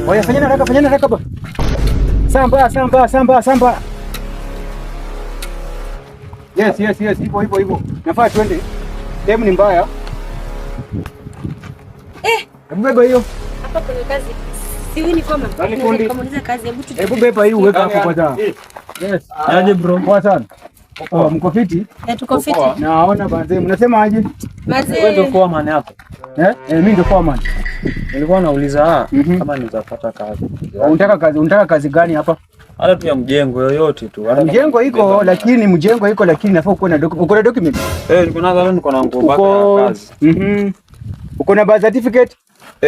Oya, fanyana haraka ba. Samba. Yes, hivyo. Nafaa twende. Demu ni mbaya. Hebu beba hiyo. Hapa kuna kazi. Siwini kama. Kamuliza kazi, hebu beba hiyo uweka hapo kwanza. Yes. Aje bro. Poa sana. Mko fiti? Tuko fiti. Naona banze. Mnasema aje? Wewe ndio foreman hapo. Mimi ndio foreman. Nilikuwa nauliza kama nitapata kazi. Unataka kazi gani hapa? Hata tu ya mjengo yoyote tu. Mjengo iko lakini nafaa uko na document. Niko na nguo ya kazi. Uko na birth certificate?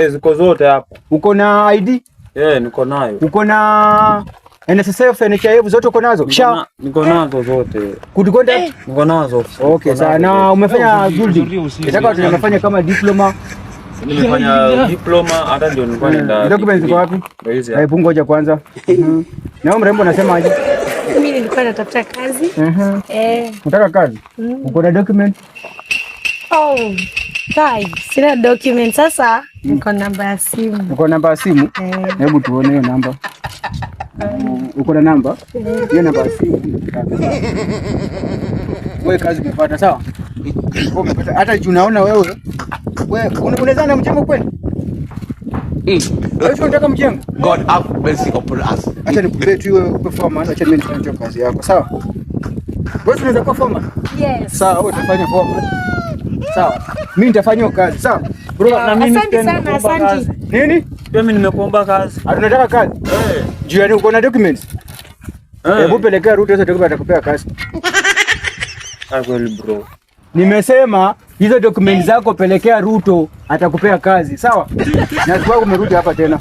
Ziko zote hapa. Uko na ID? Niko nayo. Uko na NSSF, NHIF zote uko nazo? Niko nazo zote. Kutukonda? Niko nazo. Okay, sawa. Na umefanya building? Nataka tunafanya kama diploma. Nimefanya diploma, hata ndio nilikuwa nenda. Documents ziko wapi? Ndio hizi. Hebu ngoja kwanza. Na wewe mrembo unasema aje? Mimi nilikuwa natafuta kazi. Unataka kazi? Uko na document? Sina document. Sasa niko namba ya simu. Uko namba ya simu? Hebu tuone hiyo namba. Uko na namba? Hiyo namba ya simu. Wewe kazi umepata, sawa? Umepata hata juu naona wewe unaweza na mjengo kweli? Wewe unataka mjengo? God have mercy upon us. Acha nikupe tu wewe upe foreman, acha mimi nifanye kazi yako, sawa? Wewe unaweza kuwa foreman? Yes. Sawa, wewe utafanya foreman. Sawa. Mimi nitafanya kazi, sawa? Bro, na mimi asante. Nini? Pia mimi nimekuomba kazi. Unataka kazi? Juu yani uko na documents? Hebu pelekea Ruto hizo documents atakupea kazi. Kweli bro. Nimesema hizo documents zako pelekea Ruto atakupea kazi, sawa? Na kwa umerudi hapa tena.